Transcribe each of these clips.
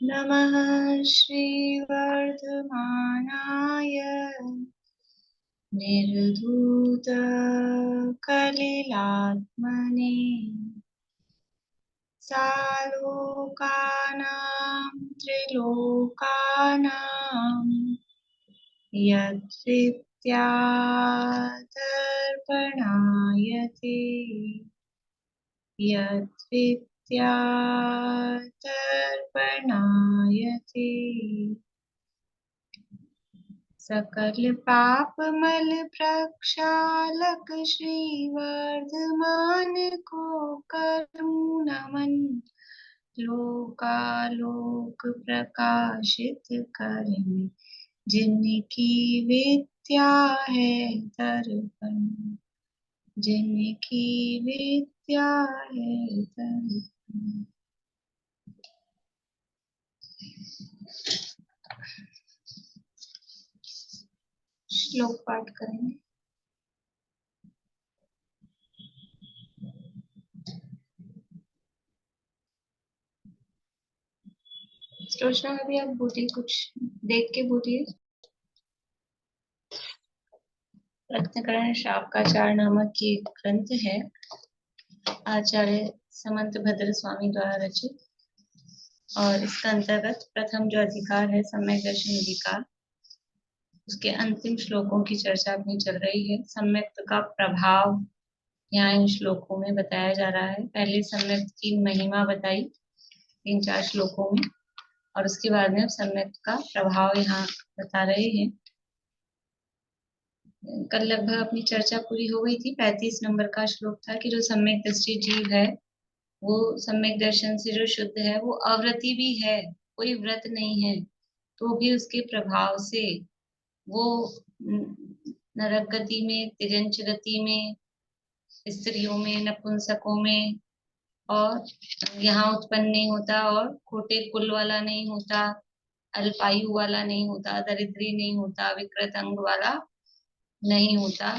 नमः श्रीवर्धमानाय निर्धूतकलिलात्मने सालोकानां त्रिलोकानां यद्विद्यादर्पणायते यद्विद्यादर्पणायते सकल पाप मल प्रक्षालक श्रीवर्धमान को करूं नमन लोकालोक प्रकाशित करने जिनकी विद्या है दर्पण जिनकी विद्या है दर्पण। श्लोक पाठ करेंगे। सोचना अभी आप बोलिए, कुछ देख के बोलिए। रत्नकरण शावकाचार नामक ये ग्रंथ है, आचार्य समंत भद्र स्वामी द्वारा रचित, और इसका अंतर्गत प्रथम जो अधिकार है सम्यक दर्शन अधिकार, उसके अंतिम श्लोकों की चर्चा अपनी चल रही है। सम्यक्त का प्रभाव यहाँ इन श्लोकों में बताया जा रहा है। पहले सम्यक्त की महिमा बताई 3-4 श्लोकों में, और उसके बाद में सम्यक्त का प्रभाव यहाँ बता रहे हैं। कल लगभग अपनी चर्चा पूरी हो गई थी। 35 नंबर का श्लोक था कि जो सम्यक दृष्टि जीव है वो सम्यक दर्शन से जो शुद्ध है, वो अव्रती भी है, कोई व्रत नहीं है, तो भी उसके प्रभाव से वो नरक गति में, तिर्यंच गति में, स्त्रियों में, नपुंसकों में और यहाँ उत्पन्न नहीं होता, और खोटे कुल वाला नहीं होता, अल्पायु वाला नहीं होता, दरिद्री नहीं होता, विकृत अंग वाला नहीं होता।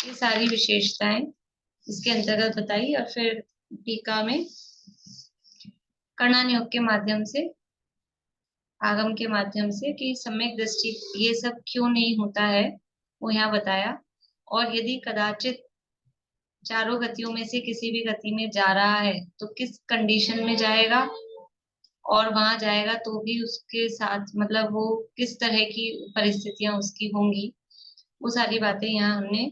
ये सारी विशेषताएं इसके अंतर्गत बताई, और फिर टीका में कर्णन योग के माध्यम से, आगम के माध्यम से कि सम्यक दृष्टि ये सब क्यों नहीं होता है वो यहाँ बताया। और यदि कदाचित चारों गतियों में से किसी भी गति में जा रहा है तो किस कंडीशन में जाएगा, और वहां जाएगा तो भी उसके साथ मतलब वो किस तरह की परिस्थितियां उसकी होंगी, वो सारी बातें यहाँ हमने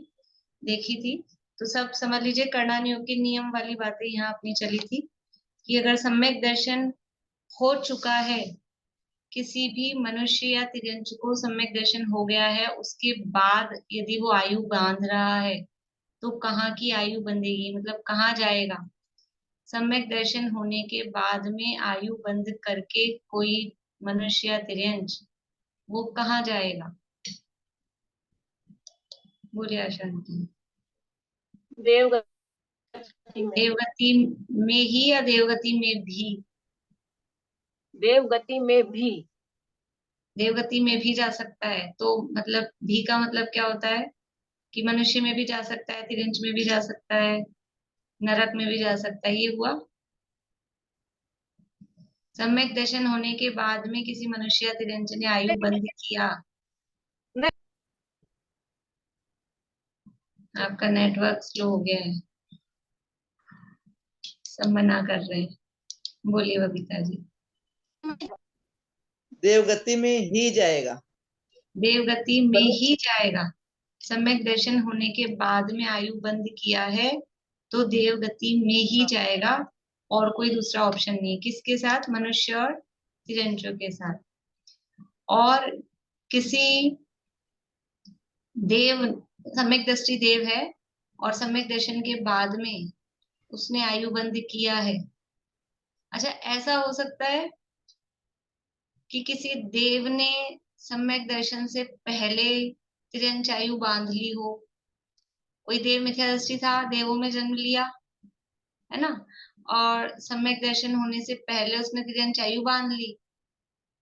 देखी थी। तो सब समझ लीजिए, कर्णन योग के नियम वाली बातें यहाँ अपनी चली थी कि अगर सम्यक दर्शन हो चुका है, किसी भी मनुष्य या तिर्यंच को सम्यक दर्शन हो गया है, उसके बाद यदि वो आयु बांध रहा है तो कहाँ की आयु बंधेगी, मतलब कहाँ जाएगा। सम्यक दर्शन होने के बाद में आयु बंद करके कोई मनुष्य या तिर्यंच वो कहाँ जाएगा, बोलिए अशांति। देवगति में ही या देवगति में भी? देवगति में भी। देवगति में भी जा सकता है, तो मतलब भी का मतलब क्या होता है कि मनुष्य में भी जा सकता है, तिर्यंच में भी जा सकता है, नरक में भी जा सकता है, ये हुआ। सम्यक दर्शन होने के बाद में किसी मनुष्य या तिर्यंच ने आयु बंद किया, आपका नेटवर्क स्लो हो गया है, सब मना कर रहे हैं, बोलिए बबीता जी। देवगति में ही जाएगा, देवगति में ही जाएगा। सम्यक दर्शन होने के बाद में आयु बंद किया है तो देवगति में ही जाएगा, और कोई दूसरा ऑप्शन नहीं। किसके साथ? मनुष्य और तिर्यंचों के साथ। और किसी देव, सम्यक दृष्टि देव है और सम्यक दर्शन के बाद में उसने आयु बंद किया है। अच्छा, ऐसा हो सकता है कि किसी देव ने सम्यक दर्शन से पहले तिर्यंच आयु बांध ली हो। कोई देव मिथ्या दृष्टि था, देवों में जन्म लिया, है ना, और सम्यक दर्शन होने से पहले उसने तिर्यंच आयु बांध ली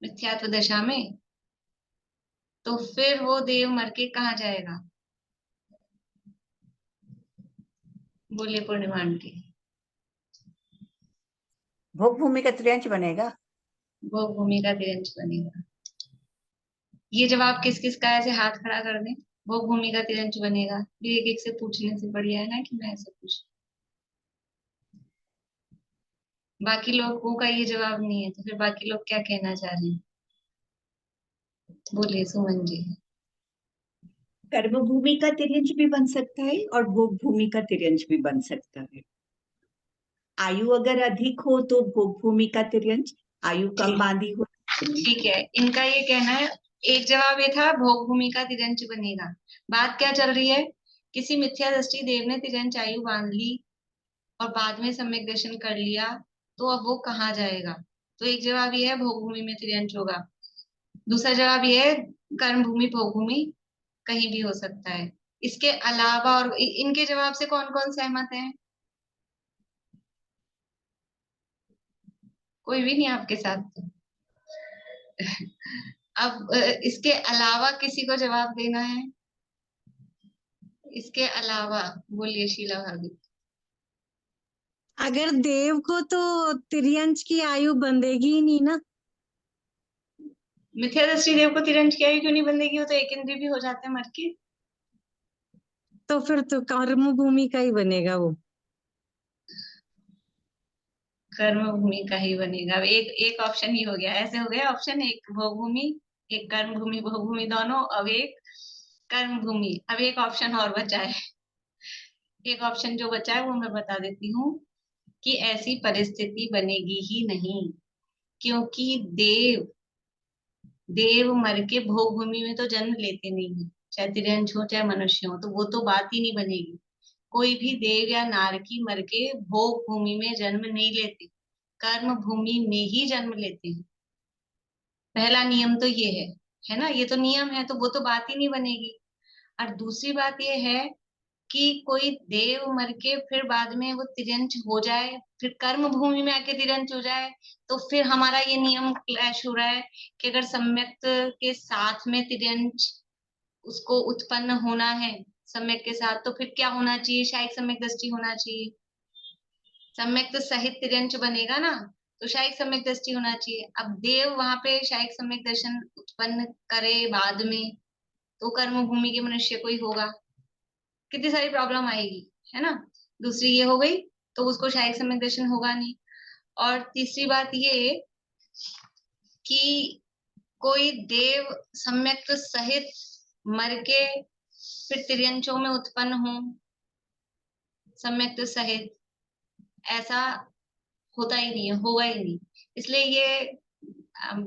मिथ्यात्व दशा में, तो फिर वो देव मर के कहाँ जाएगा, बोलिए पूर्णिमा आंटी। भोग भूमि का तिर्यंच बनेगा। वो भूमि का तिरंज बनेगा। ये जवाब किस किस का है, ऐसे हाथ खड़ा कर दें। वो भूमि का तिरंज बनेगा। ये एक एक से पूछने से बढ़िया है ना कि मैं ऐसे पूछ। बाकी लोगों का ये जवाब नहीं है, तो फिर बाकी लोग क्या कहना चाह रहे हैं? बोलिए सुमन जी। कर्म भूमि का तिर्यंच भी बन सकता है और भोग भूमि का तिर्यंच भी बन सकता है। आयु अगर अधिक हो तो भोग भूमि का तिर्यंच, आयु कम बांधी हो। ठीक है, इनका ये कहना है। एक जवाब ये था भोग भूमि का तिरंच बनेगा। बात क्या चल रही है? किसी मिथ्या दृष्टि देव ने तिरंच आयु बांध ली और बाद में सम्यक दर्शन कर लिया, तो अब वो कहाँ जाएगा? तो एक जवाब ये है भोग भूमि में तिरंच होगा। दूसरा जवाब ये है कर्म भूमि भोग भूमि कहीं भी हो सकता है। इसके अलावा और इनके जवाब से कौन कौन सहमत है? कोई भी नहीं आपके साथ? अब इसके अलावा किसी को जवाब देना है? इसके अलावा बोलिए शीला भाभी। अगर देव को तो तिर्यंच की आयु बंधेगी ही नहीं ना। मिथ्या दृष्टि देव को तिरंज की आयु क्यों नहीं बंधेगी? वो तो एक इंद्रिय भी हो जाते हैं मर के। तो फिर तो कर्म भूमि का ही बनेगा वो। कर्म भूमि का ही बनेगा। अब एक एक ऑप्शन ही हो गया, ऐसे हो गया ऑप्शन। एक भोग भूमि, एक कर्म भूमि भोग भूमि दोनों, अब एक कर्म भूमि। अब एक ऑप्शन और बचा है। एक ऑप्शन जो बचा है वो मैं बता देती हूँ कि ऐसी परिस्थिति बनेगी ही नहीं, क्योंकि देव देव मर के भोग भूमि में तो जन्म लेते नहीं है। चाहे तिरंज हो चाहे मनुष्य हो, तो वो तो बात ही नहीं बनेगी। कोई भी देव या नारकी मर के भोग भूमि में जन्म नहीं लेते, कर्म भूमि में ही जन्म लेते हैं। पहला नियम तो ये है ना? ये तो नियम है, तो वो तो बात ही नहीं बनेगी। और दूसरी बात ये है कि कोई देव मर के फिर बाद में वो तिरंज हो जाए, फिर कर्म भूमि में आके तिरंज हो जाए, तो फिर हमारा ये नियम क्लैश हो रहा है कि अगर सम्यक के साथ में तिरंज उसको उत्पन्न होना है सम्यक के साथ, तो फिर क्या होना चाहिए? शायद सम्यक दृष्टि होना चाहिए। सम्यक तो सहित तिरंच बनेगा ना, तो शायद सम्यक दृष्टि होना चाहिए। अब देव वहां पे शायद सम्यक दर्शन उत्पन्न करे बाद में, तो कर्म भूमि के मनुष्य को ही होगा। कितनी सारी प्रॉब्लम आएगी, है ना? दूसरी ये हो गई, तो उसको शायद सम्यक दर्शन होगा नहीं। और तीसरी बात ये कि कोई देव सम्यक सहित मर के फिर तिर्यंचों में उत्पन्न हो, सम्यक सहित, ऐसा होता ही नहीं है, होगा ही नहीं। इसलिए ये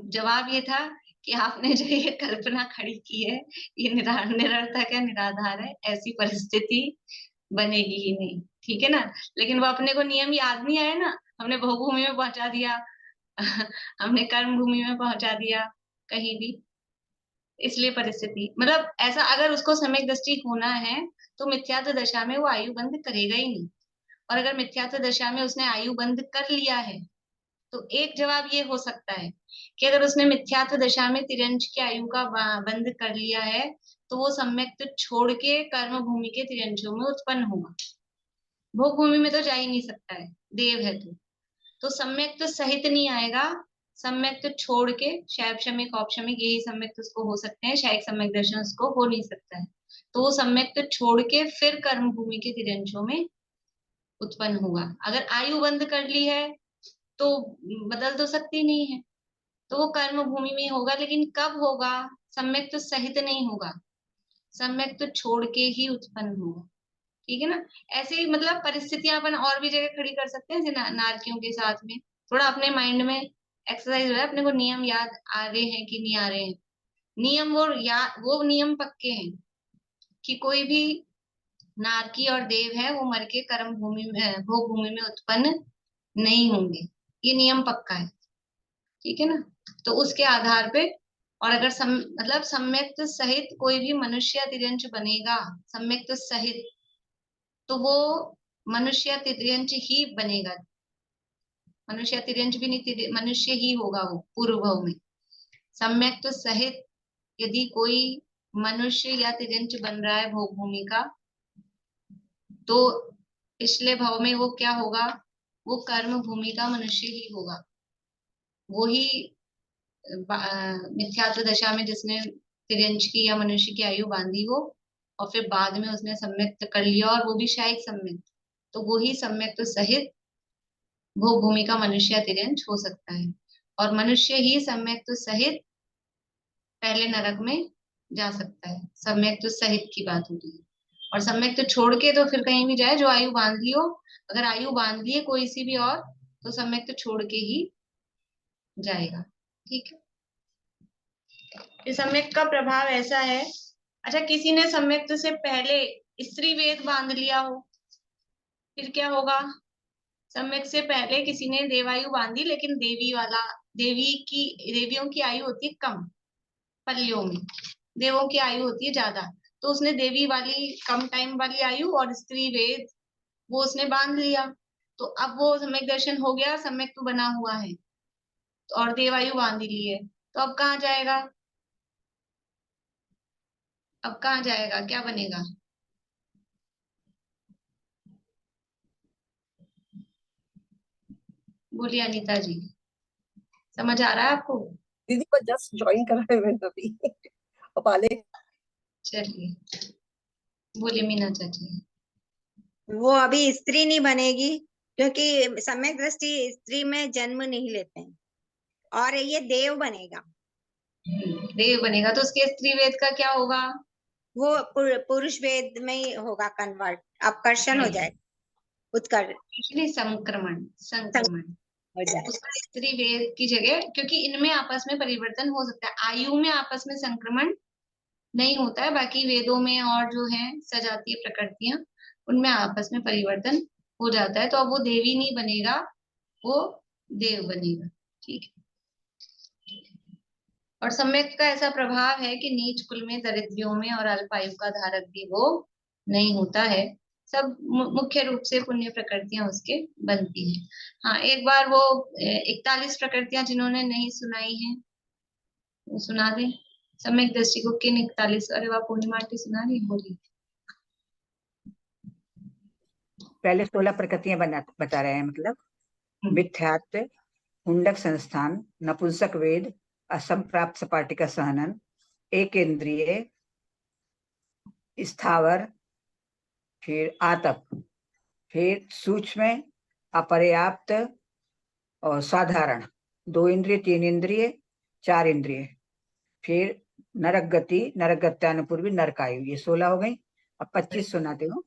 जवाब ये था कि आपने जो ये कल्पना खड़ी की है, ये निरर्थक है, निराधार है। ऐसी परिस्थिति बनेगी ही नहीं, ठीक है ना? लेकिन वो अपने को नियम याद नहीं आया ना, हमने भोगभूमि में पहुंचा दिया। हमने कर्म भूमि में पहुंचा दिया कहीं भी। इसलिए परिस्थिति मतलब ऐसा, अगर उसको सम्यक दृष्टि होना है तो मिथ्यात्व दशा में वो आयु बंद करेगा ही नहीं। और अगर मिथ्यात्व दशा में उसने आयु बंद कर लिया है, तो एक जवाब ये हो सकता है कि अगर उसने मिथ्यात्व दशा में तिरंज की आयु का बंद कर लिया है, तो वो सम्यक छोड़ के कर्म भूमि के तिरंजों में उत्पन्न होगा। भोग भूमि में तो जा ही नहीं सकता है, देव है तो सम्यक तो सहित नहीं आएगा। सम्यक तो छोड़ के शैव शमिक औपशमिक यही सम्यक उसको हो सकते हैं, शायद सम्यक दर्शन उसको हो नहीं सकता है। तो वो सम्यक तो छोड़ के फिर कर्म भूमि के तिरंजों में उत्पन्न होगा। अगर आयु बंद कर ली है तो बदल तो सकती नहीं है, तो वो कर्म भूमि में होगा। लेकिन कब होगा? सम्यक तो सहित नहीं होगा, सम्यक तो छोड़ के ही उत्पन्न होगा, ठीक है ना? ऐसे ही मतलब परिस्थितियां अपन और भी जगह खड़ी कर सकते हैं, जैसे नारकियों के साथ में। थोड़ा अपने माइंड में एक्सरसाइज हो रहा है, अपने को नियम याद आ रहे हैं कि नहीं आ रहे हैं। नियम वो नियम पक्के हैं कि कोई भी नारकी और देव है वो मर के कर्म भूमि में भोग भूमि में उत्पन्न नहीं होंगे। ये नियम पक्का है, ठीक है ना? तो उसके आधार पे, और अगर मतलब सम्यक्त सहित कोई भी मनुष्य तिर्यंच बनेगा, सम्यक्त सहित, तो वो मनुष्य तिर्यंच ही बनेगा। मनुष्य तिर्यंच भी नहीं, मनुष्य ही होगा वो पूर्व भाव में। सम्यक्त सहित यदि कोई मनुष्य या तिर्यंच बन रहा है भोग भूमि का, तो पिछले भाव में वो क्या होगा? वो कर्म भूमि का मनुष्य ही होगा। वो ही मिथ्यात्व दशा में जिसने तिर्यंच की या मनुष्य की आयु बांधी हो और फिर बाद में उसने सम्यक्त कर लिया और वो भी शायद सम्यक्त, तो वो ही सम्यक्त सहित भोग भूमि का मनुष्य या तिर्यंच हो सकता है। और मनुष्य ही सम्यक्त सहित पहले नरक में जा सकता है। सम्यक्त सहित की बात हो रही है। और सम्यक्त छोड़ के तो फिर कहीं भी जाए, जो आयु बांध ली हो, अगर आयु बांध ली है कोई सी भी और, तो सम्यक्त छोड़ के ही जाएगा। ठीक है। इस सम्यक्त का प्रभाव ऐसा है, अच्छा किसी ने सम्यक्त से पहले स्त्री वेद बांध लिया हो, फिर क्या होगा? सम्यक्त से पहले किसी ने देवायु बांधी, लेकिन देवियों की आयु होती है कम पल्लियों में, देवों की आयु होती है ज्यादा, तो उसने देवी वाली कम टाइम वाली आयु और स्त्री वेद वो उसने बांध लिया, तो अब वो सम्यक दर्शन हो गया, सम्यक तो बना हुआ है, तो और देवायु बांध ली है, तो अब कहाँ जाएगा? अब कहाँ जाएगा, क्या बनेगा? बोलिए अनीता जी, समझ आ रहा है आपको? दीदी को जस्ट ज्वाइन करा है मैंने अभी और पाले। चलिए बोलिए मीना चाची। वो अभी स्त्री नहीं बनेगी, क्योंकि सम्यक दृष्टि स्त्री में जन्म नहीं लेते हैं, और ये देव बनेगा। देव बनेगा, तो उसके स्त्री वेद का क्या होगा? वो पुरुष वेद में ही होगा कन्वर्ट, अपकर्षण हो जाएगा, उत्कर्ष एक्चुअली संक्रमण हो जाएगा। उसका स्त्री वेद की जगह, क्योंकि इनमें आपस में परिवर्तन हो सकता है, आयु में आपस में संक्रमण नहीं होता है, बाकी वेदों में और जो है सजातीय प्रकृतियां, उनमें आपस में परिवर्तन हो जाता है, तो अब वो देवी नहीं बनेगा, वो देव बनेगा। ठीक है। और सम्यक का ऐसा प्रभाव है कि नीच कुल में, दरिद्रियों में और अल्पायु का धारक भी वो नहीं होता है। सब मुख्य रूप से पुण्य प्रकृतियां उसके बनती हैं। हाँ, एक बार वो 41 प्रकृतियां जिन्होंने नहीं सुनाई हैं वो सुना दें। सम्यक दृष्टि को किन 41, अरे वाह पूर्णिमा आंटी सुना रही, बोली। पहले 16 प्रकृतियां बता रहे हैं, मतलब मिथ्यात्व, हुंडक संस्थान, नपुंसक वेद, असंप्राप्त सपाटी का सहनन, एक इंद्रिय, स्थावर, फिर आतप, फिर सूक्ष्म, अपर्याप्त और साधारण, 2 इंद्रिय, 3 इंद्रिय, 4 इंद्रिय, फिर नरक गति, नरक गत्यानुपूर्वी, नरकायु, ये 16 हो गई। अब 25 सुनाते हो।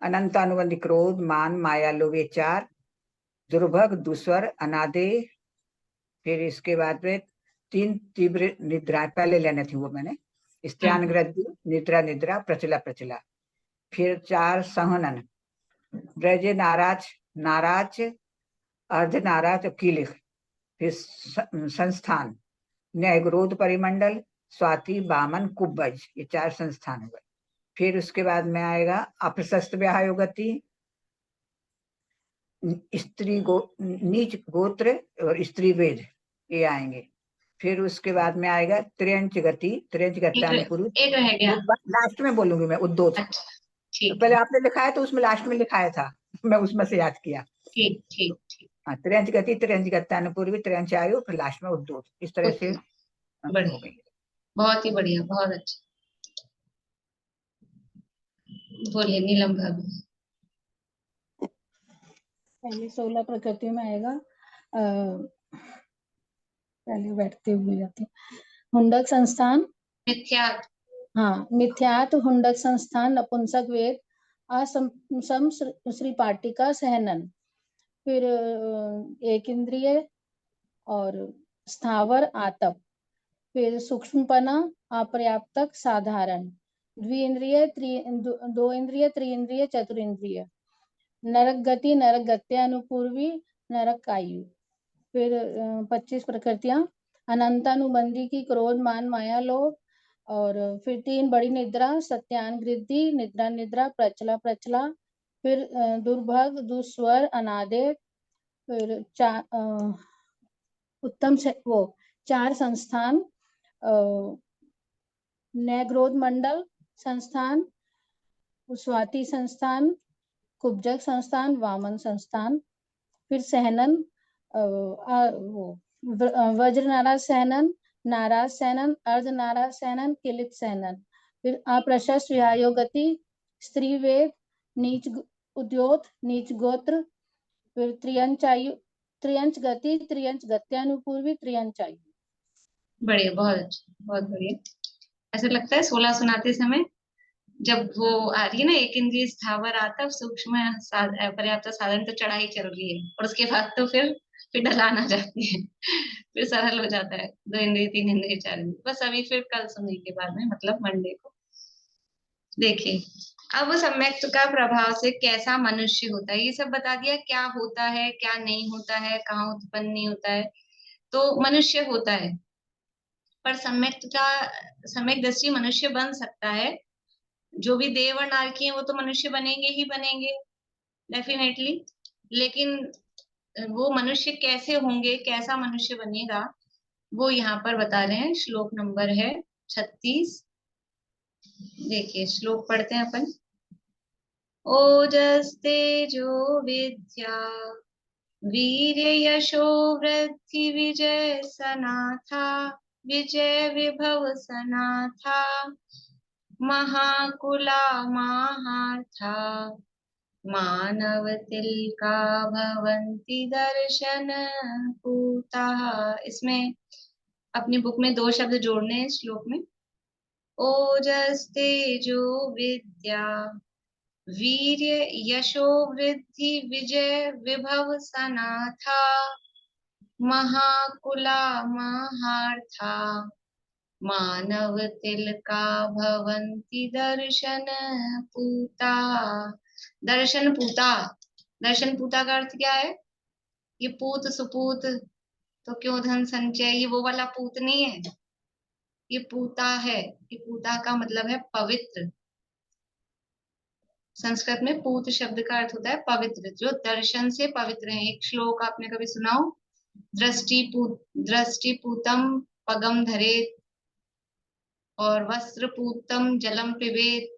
अनंत अनुबंधी, क्रोध, मान, माया, लोभ, ये 4, दुर्भग, दुस्वर, अनादे, फिर इसके बाद में 3 तीव्र निद्रा पहले लेने थी वो मैंने, स्त्यान ग्रद्दी, निद्रा निद्रा, प्रचला प्रचला, फिर 4 संहनन, ब्रज नाराज, नाराज, अर्ध नाराज, कीलिख, फिर संस्थान, न्याय ग्रोध परिमंडल, स्वाति, बामन, कुब्बज, ये 4 संस्थान हो गए। फिर उसके बाद में आएगा अप्रशस्त व्याहयोगति, स्त्री नीच गोत्र और स्त्री वेद, ये आएंगे। फिर उसके बाद में आएगा त्र्यंच गति, त्र्यंच गत्यानुपूर्व, एक रह गया, लास्ट में बोलूंगी मैं, उद्दोत। अच्छा ठीक, पहले आपने लिखा है तो उसमें लास्ट में लिखाया था, मैं उसमें से याद किया। ठीक ठीक ठीक। हाँ, त्र्यंच गति, त्र्यंच गत्यानुपूर्वी, त्र्यंच आयु, फिर लास्ट में उद्दोत, इस तरह से हो बढ़िया, गई। बहुत ही बढ़िया, बहुत अच्छा। बोलिए नीलम भाभी। पहले 16 प्रकृतियों में आएगा, पहले बैठते हुए जाते, हुंडक संस्थान, मिथ्यात्व, हाँ मिथ्यात्व, हुंडक संस्थान, नपुंसक वेद, असम श्री पाटी का सहनन, फिर एक इंद्रिय और स्थावर, आतप, फिर सूक्ष्मपना, अपर्याप्तक, साधारण, द्विइंद्रिय, 2 इंद्रिय, त्रिइंद्रिय, चतुरिंद्रिय, नरक गति, नरक गत्यानुपूर्वी, नरक आयु, फिर 25 प्रकृतियां, अनंतानुबंधी की, क्रोध, मान, माया, लोभ, और फिर 3 बड़ी निद्रा, सत्यान गृद्धि, निद्रा निद्रा, प्रचला प्रचला, फिर दुर्भग, दुस्वर, अनादे, फिर उत्तम से वो 4 संस्थान, नैग्रोध मंडल संस्थान, स्वाति संस्थान, कुब्जक संस्थान, वामन संस्थान, फिर सहनन, वो वज्र नाराज सैनन, नाराज सैनन, अर्ध नाराज सैनन, किलित सैनन। फिर अप्रशस्त व्यायो गति, स्त्री वेद, नीच उद्योत, नीच गोत्र। फिर त्रियंचायु, त्रियंच गति, त्रियंच गत्यानुपूर्वी, त्रियंचायु। बढ़िया, बहुत अच्छा, बहुत बढ़िया। ऐसा लगता है 16 सुनाते समय जब वो आ रही है ना, एक इंद्रिय स्थावर आता, सूक्ष्म पर्याप्त साधन, तो चढ़ाई चल रही है, और उसके बाद तो फिर ढलान आ जाती है। फिर सरल हो जाता है, 2 इंद्रिय 3 इंद्रिय 4 इंद्रिय। बस अभी फिर कल सुनने के बाद में, मतलब मंडे को देखिए। अब सम्यक्त का प्रभाव से कैसा मनुष्य होता है, ये सब बता दिया, क्या होता है क्या नहीं होता है, कहाँ उत्पन्न नहीं होता है, तो मनुष्य होता है। पर सम्यक दृष्टि मनुष्य बन सकता है। जो भी देव और नारकी हैं वो तो मनुष्य बनेंगे ही बनेंगे, डेफिनेटली। लेकिन वो मनुष्य कैसे होंगे, कैसा मनुष्य बनेगा, वो यहाँ पर बता रहे हैं। श्लोक नंबर है 36। देखिए, श्लोक पढ़ते हैं अपन। ओजस्तेजो विद्या, वीर्य यशो वृद्धि, विजय सनाथा, विजय विभव सनाथा, महाकुला महार्था, मानव तिलका भवन्ति दर्शन पूताः। इसमें अपनी बुक में 2 शब्द जोड़ने हैं श्लोक में। ओजस तेजो विद्या, वीर्य यशो वृद्धि, विजय विभव सनाथा, महाकुला महार्था, मानव तिलका भवन्ति दर्शन पूता। दर्शन पूता, दर्शन पूता का अर्थ क्या है? ये पूत सुपूत तो क्यों धन संचय, ये वो वाला पूत नहीं है, ये पूता है। ये पूता का मतलब है पवित्र। संस्कृत में पूत शब्द का अर्थ होता है पवित्र, जो दर्शन से पवित्र है। एक श्लोक आपने कभी सुनाओ, दृष्टि पूतम पगम धरेत, और वस्त्र पूतम जलम पिबेत।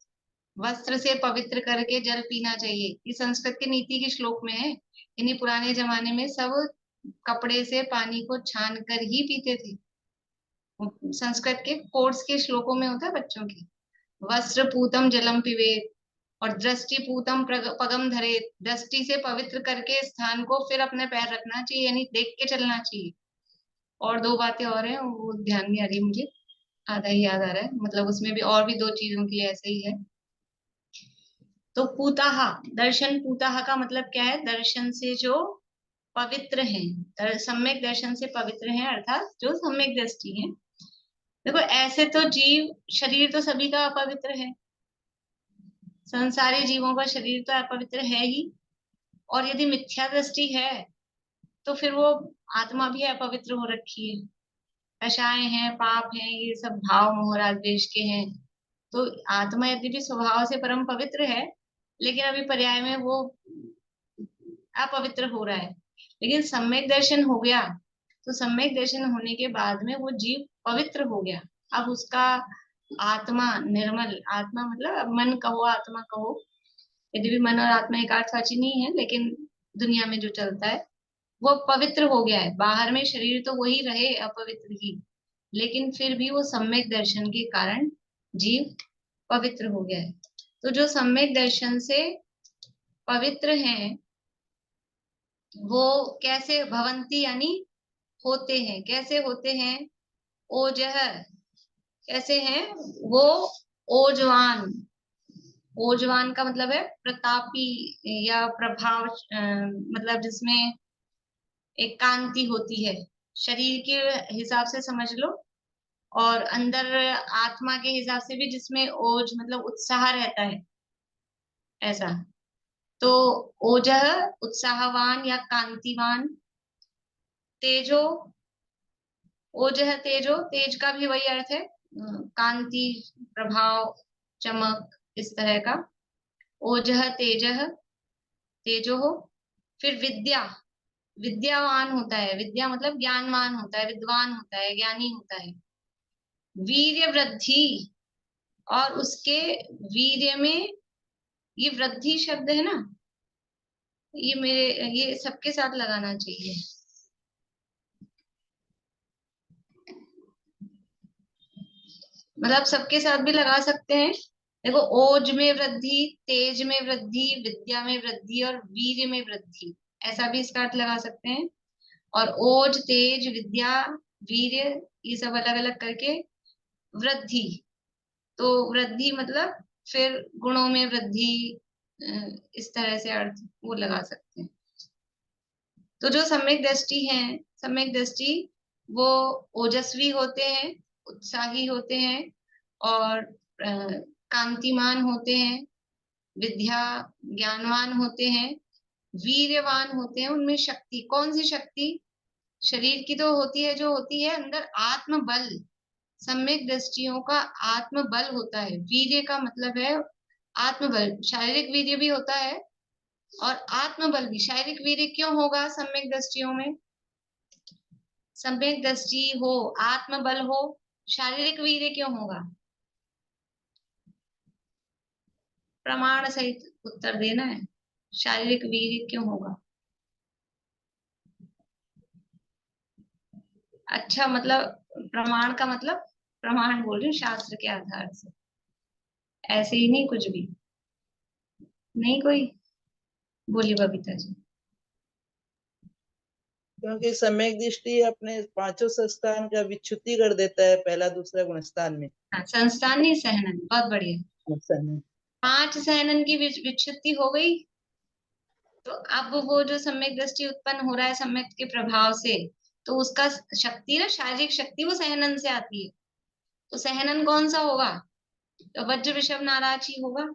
वस्त्र से पवित्र करके जल पीना चाहिए। ये संस्कृत की नीति के श्लोक में है। इन्हीं पुराने जमाने में सब कपड़े से पानी को छान कर ही पीते थे। संस्कृत के कोर्स के श्लोकों में होता है बच्चों के। वस्त्र पूतम जलम पिबेत और दृष्टि पूतम पगम धरेत। दृष्टि से पवित्र करके स्थान को फिर अपने पैर रखना चाहिए, यानी देख के चलना चाहिए। और 2 बातें और हैं, वो ध्यान नहीं आ रही मुझे, आधा ही याद आ रहा है। मतलब उसमें भी और भी 2 चीजों के लिए ऐसे ही है। तो पूताहा, दर्शन पूताहा का मतलब क्या है? दर्शन से जो पवित्र हैं, सम्यक दर्शन से पवित्र हैं, अर्थात जो सम्यक दृष्टि है। देखो, ऐसे तो जीव शरीर तो सभी का अपवित्र है, संसारी जीवों का शरीर तो अपवित्र है ही। और यदि मिथ्या दृष्टि है तो फिर वो आत्मा भी अपवित्र हो रखी है। आशाएं हैं, पाप हैं, ये सब भाव मोह राग द्वेष के हैं। तो आत्मा यदि भी स्वभाव से परम पवित्र है, लेकिन अभी पर्याय में वो अपवित्र हो रहा है। लेकिन सम्यक दर्शन हो गया, तो सम्यक दर्शन होने के बाद में वो जीव पवित्र हो गया। अब उसका आत्मा निर्मल, आत्मा मतलब अब मन कहो आत्मा कहो, यदि भी मन और आत्मा एक अर्थवाची नहीं है, लेकिन दुनिया में जो चलता है वो पवित्र हो गया है। बाहर में शरीर तो वही रहे अपवित्र ही, लेकिन फिर भी वो सम्यक दर्शन के कारण जीव पवित्र हो गया है। तो जो सम्यक दर्शन से पवित्र हैं वो कैसे भवंती, यानी होते हैं। कैसे होते हैं? ओजह, कैसे हैं वो? ओजवान। ओजवान का मतलब है प्रतापी या प्रभाव, मतलब जिसमें एक कांति होती है, शरीर के हिसाब से समझ लो, और अंदर आत्मा के हिसाब से भी, जिसमें ओज मतलब उत्साह रहता है, ऐसा। तो ओजह उत्साहवान या कांतिवान। तेजो, ओजह तेजो, तेज का भी वही अर्थ है, कांति, प्रभाव, चमक, इस तरह का। ओजह तेजह, तेजो हो। फिर विद्या, विद्यावान होता है। विद्या मतलब ज्ञानवान होता है, विद्वान होता है, ज्ञानी होता है। वीर्य वृद्धि, और उसके वीर्य में, ये वृद्धि शब्द है ना, ये सबके साथ लगाना चाहिए। मतलब सबके साथ भी लगा सकते हैं। देखो, ओज में वृद्धि, तेज में वृद्धि, विद्या में वृद्धि और वीर्य में वृद्धि, ऐसा भी इसका अर्थ लगा सकते हैं। और ओज, तेज, विद्या, वीर्य, ये सब अलग अलग करके वृद्धि, तो वृद्धि मतलब फिर गुणों में वृद्धि, इस तरह से अर्थ वो लगा सकते हैं। तो जो सम्यक दृष्टि है, सम्यक दृष्टि वो ओजस्वी होते हैं, उत्साही होते हैं और कांतिमान होते हैं, विद्या ज्ञानवान होते हैं, वीर्यवान होते हैं। उनमें शक्ति, कौन सी शक्ति? शरीर की तो होती है, जो होती है अंदर आत्मबल, सम्यक दृष्टियों का आत्मबल होता है। वीर्य का मतलब है आत्मबल, शारीरिक वीर्य भी होता है और आत्मबल भी। शारीरिक वीर्य क्यों होगा सम्यक दृष्टियों में? सम्यक दृष्टि हो, आत्मबल हो, शारीरिक वीर्य क्यों होगा? प्रमाण सहित उत्तर देना है। शारीरिक वीर्य क्यों होगा? अच्छा, मतलब प्रमाण का मतलब, प्रमाण बोल रही हूँ शास्त्र के आधार से, ऐसे ही नहीं कुछ भी नहीं। कोई बोली बबीता जी। क्योंकि सम्यक दृष्टि अपने पांचों संस्थान का विच्युति कर देता है, पहला दूसरा गुणस्थान में। हाँ, संस्थान नहीं, सहनन, बहुत बढ़िया। गुणस्थान 5 सहनन की विच्युति हो गई, तो अब वो जो सम्यक दृष्टि उत्पन्न हो रहा है सम्यक के प्रभाव से, तो उसका शक्ति ना, शारीरिक शक्ति, वो सहनन से आती है। तो सहनन कौन सा होगा? तो वज्र विषभ नाराज होगा,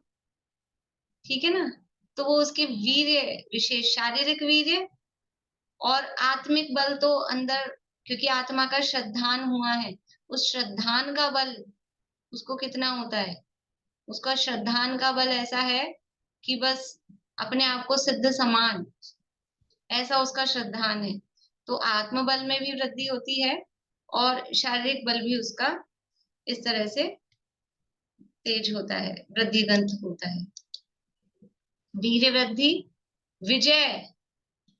ठीक है ना। तो वो उसके वीर्य, विशेष शारीरिक वीर्य और आत्मिक बल तो अंदर, क्योंकि आत्मा का श्रद्धान हुआ है, उस श्रद्धान का बल उसको कितना होता है? उसका श्रद्धान का बल ऐसा है कि बस अपने आप को सिद्ध समान, ऐसा उसका श्रद्धान है। तो आत्मबल में भी वृद्धि होती है और शारीरिक बल भी उसका इस तरह से तेज होता है, वृद्धिगंत होता है। वीर्य वृद्धि, विजय,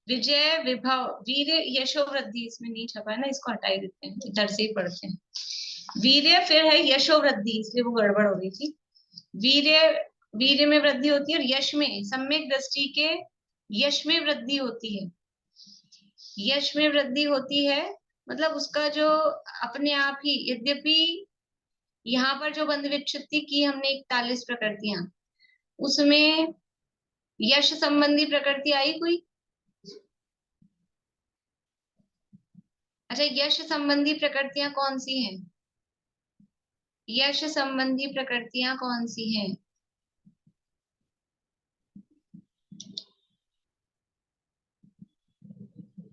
विजय विभव, वीर्य यशो वृद्धि, इसमें नहीं छपा है ना, इसको हटा ही देते हैं, इधर से ही पढ़ते हैं। वीर्य फिर है यशो वृद्धि, इसलिए वो गड़बड़ हो गई थी। वीर्य, वीर्य में वृद्धि होती है और यश में, सम्यक दृष्टि के यश में वृद्धि होती है। यश में वृद्धि होती है मतलब उसका जो अपने आप ही, यद्यपि यहाँ पर जो बंध विच्छुत्ति की हमने 41 प्रकृतियां, उसमें यश संबंधी प्रकृति आई कोई? अच्छा, यश संबंधी प्रकृतियां कौन सी हैं? यश संबंधी प्रकृतियां कौन सी हैं?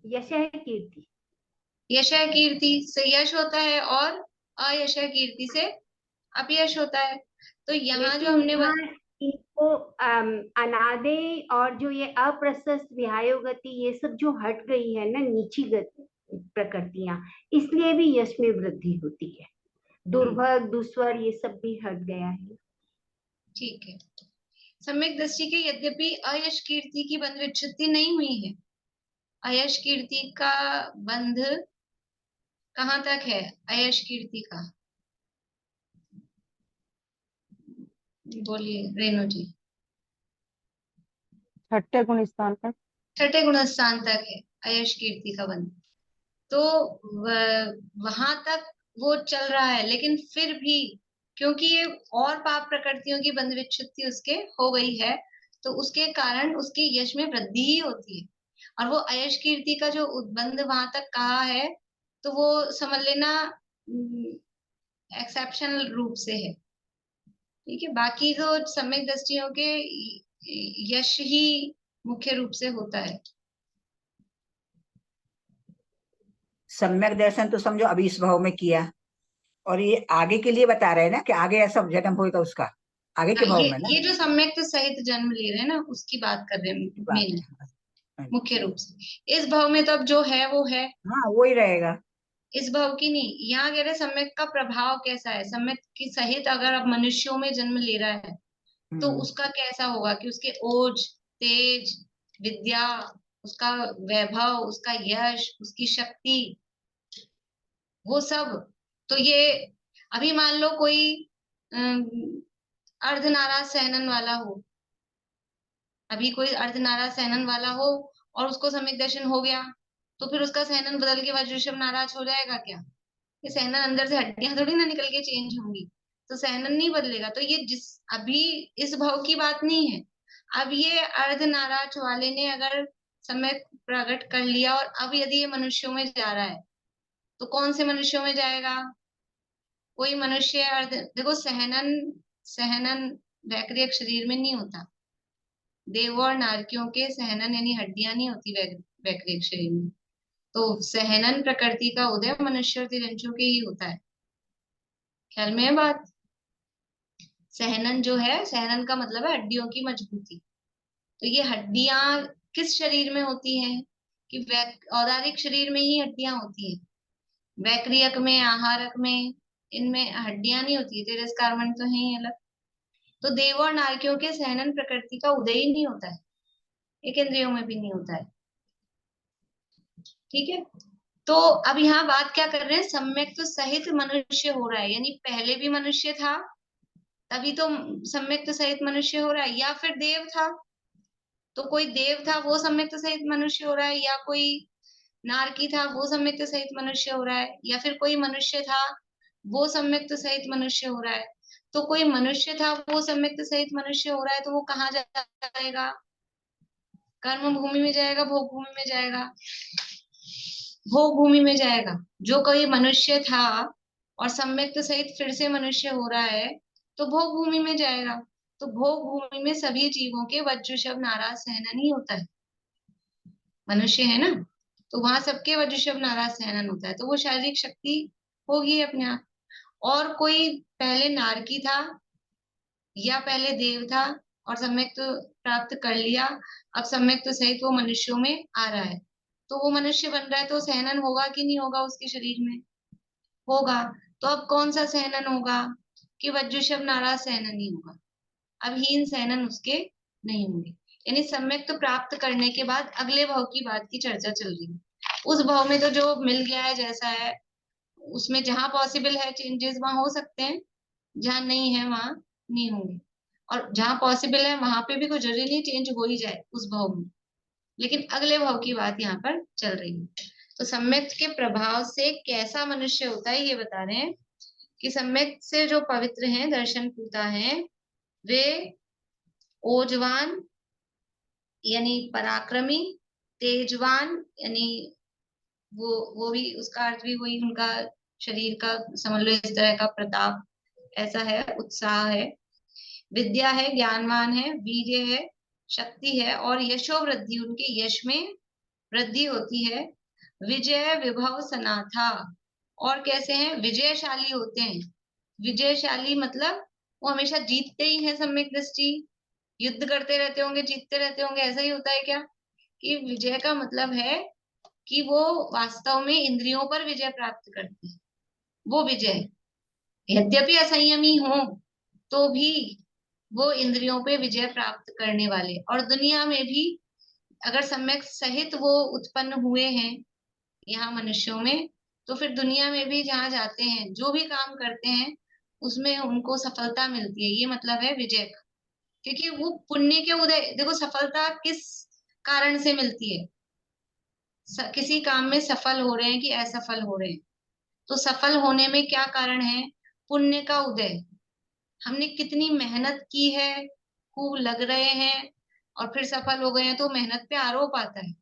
यश है कीर्ति। यश है कीर्ति से यश होता है और अयश है कीर्ति से अपयश होता है। तो यहाँ जो हमने इनको अनादे और जो ये अप्रशस्त विहायो गति, ये सब जो हट गई है ना, नीची गति प्रकृतियां, इसलिए भी यश में वृद्धि होती है। दुर्भग, दुस्वर, ये सब भी हट गया है। ठीक है। सम्यक दृष्टि के यद्यपि अयश कीर्ति की बंध विच्छुत्ति नहीं हुई है, अयश कीर्ति का बंध कहाँ तक है? अयश कीर्ति का बोलिए रेणु जी। छठे गुणस्थान तक। छठे गुणस्थान तक है अयश कीर्ति का बंध, तो वहां तक वो चल रहा है। लेकिन फिर भी क्योंकि ये और पाप प्रकृतियों की बंध विच्छुत्ति उसके हो गई है, तो उसके कारण उसके यश में वृद्धि ही होती है। और वो अयश कीर्ति का जो बंध वहां तक कहा है, तो वो समझ लेना एक्सेप्शनल रूप से है, ठीक है। बाकी तो सम्यक दृष्टियों के यश ही मुख्य रूप से होता है। सम्यक दर्शन तो समझो अभी इस भाव में किया, और ये आगे के लिए बता रहे हैं ना कि आगे ऐसा जन्म होगा उसका, आगे के भाव में ना। ये जो सम्यक सहित जन्म ले रहे हैं ना, उसकी बात कर रहे हैं मेन, मुख्य रूप से। इस भाव में तो अब जो है वो है, हाँ वो ही रहेगा। इस भाव की नहीं। यहाँ कह रहे सम्यक का प्रभाव कैसा है, सम्यक की सहित अगर अब मनुष्यों में जन्म ले रहा है तो उसका कैसा होगा कि उसके ओज, तेज, विद्या, उसका वैभव, उसका यश, उसकी शक्ति, वो सब। तो ये अभी मान लो कोई अर्धनारा सहनन वाला हो, अभी कोई अर्धनारा सहनन वाला हो और उसको सम्यक दर्शन हो गया, तो फिर उसका सहनन बदल के वज्रऋषभ नाराज हो जाएगा क्या? ये सहनन अंदर से हड्डियां थोड़ी ना निकल के चेंज होंगी, तो सहनन नहीं बदलेगा। तो ये जिस अभी इस भाव की बात नहीं है। अब ये अर्धनाराज वाले ने अगर सम्यक प्रकट कर लिया और अब यदि ये मनुष्यों में जा रहा है, तो कौन से मनुष्यों में जाएगा? कोई मनुष्य अर्ध, देखो सहनन सहनन वैक्रियक शरीर में नहीं होता। देव और नारकियों के सहनन यानी हड्डियां नहीं होती वैक्रियक शरीर में। तो सहनन प्रकृति का उदय मनुष्य और तिरंचों के ही होता है। ख्याल में है बात? सहनन जो है, सहनन का मतलब है हड्डियों की मजबूती। तो ये हड्डियां किस शरीर में होती हैं? कि औदारिक शरीर में ही हड्डियां होती हैं। वैक्रियक में, आहारक में, इनमें हड्डियां नहीं होती है, तिरस्कारमण तो है ही अलग। तो देव और नारकियों के सहनन प्रकृति का उदय ही नहीं होता है, एक इंद्रियों में भी नहीं होता है। ठीक है, तो अब यहाँ बात क्या कर रहे हैं? सम्यक तो सहित मनुष्य हो रहा है, यानी पहले भी मनुष्य था तभी तो सम्यक तो सहित मनुष्य हो रहा है, या फिर देव था तो कोई देव था वो सम्यक तो सहित मनुष्य हो रहा है, या कोई नारकी था वो सम्यक तो सहित मनुष्य हो रहा है, या फिर कोई मनुष्य था वो सम्यक तो सहित मनुष्य हो रहा है। तो कोई मनुष्य था वो सम्यक तो सहित मनुष्य हो रहा है, तो वो कहाँ जाएगा? कर्म भूमि में जाएगा, भोग भूमि में जाएगा? भोग भूमि में जाएगा। जो कोई मनुष्य था और सम्यक तो सहित फिर से मनुष्य हो रहा है, तो भोग भूमि में जाएगा। तो भोग भूमि में सभी जीवों के वज्रऋषभ नाराज सहनन ही होता है। मनुष्य है ना, तो वहां सबके वज्रऋषभ नाराज सहनन होता है, तो वो शारीरिक शक्ति होगी अपने आप। और कोई पहले नारकी था या पहले देव था और सम्यक तो प्राप्त कर लिया, अब सम्यक तो सहित वो मनुष्यों में आ रहा है, तो वो मनुष्य बन रहा है, तो सहनन होगा कि नहीं होगा उसके शरीर में? होगा। तो अब कौन सा सहनन होगा? कि वज्रऋषभ नाराज सहनन ही होगा। अब हीन सहनन उसके नहीं होंगे। यानी सम्यक तो प्राप्त करने के बाद अगले भाव की बात की चर्चा चल रही है। उस भाव में तो जो मिल गया है जैसा है, उसमें जहां पॉसिबल है चेंजेस वहां हो सकते हैं, जहां नहीं है वहां नहीं होंगे। और जहां पॉसिबल है वहां पे भी कोई जरूरी नहीं चेंज हो ही जाए उस भाव में, लेकिन अगले भाव की बात यहाँ पर चल रही है। तो सम्यक के प्रभाव से कैसा मनुष्य होता है ये बता रहे हैं कि सम्यक से जो पवित्र हैं, दर्शन पूता हैं, वे ओजवान यानी पराक्रमी, तेजवान यानी वो भी उसका अर्थ भी वही, उनका शरीर का समझ लो इस तरह का प्रताप ऐसा है, उत्साह है, विद्या है, ज्ञानवान है, वीर्य है, शक्ति है, और यशो वृद्धि, उनके यश में वृद्धि होती है। विजय विभव सनाथा, और कैसे हैं? विजयशाली होते हैं। विजयशाली मतलब वो हमेशा जीतते ही हैं सम्यक दृष्टि, युद्ध करते रहते होंगे, जीतते रहते होंगे, ऐसा ही होता है क्या? कि विजय का मतलब है कि वो वास्तव में इंद्रियों पर विजय प्राप्त करते हैं, वो विजय। यद्यपि असंयमी हो तो भी वो इंद्रियों पे विजय प्राप्त करने वाले, और दुनिया में भी अगर सम्यक सहित वो उत्पन्न हुए हैं यहाँ मनुष्यों में, तो फिर दुनिया में भी जहाँ जाते हैं, जो भी काम करते हैं उसमें उनको सफलता मिलती है। ये मतलब है विजय का, क्योंकि वो पुण्य के उदय, देखो सफलता किस कारण से मिलती है? किसी काम में सफल हो रहे हैं कि असफल हो रहे हैं, तो सफल होने में क्या कारण है? पुण्य का उदय। हमने कितनी मेहनत की है, खूब लग रहे हैं और फिर सफल हो गए हैं, तो मेहनत पे आरोप आता है।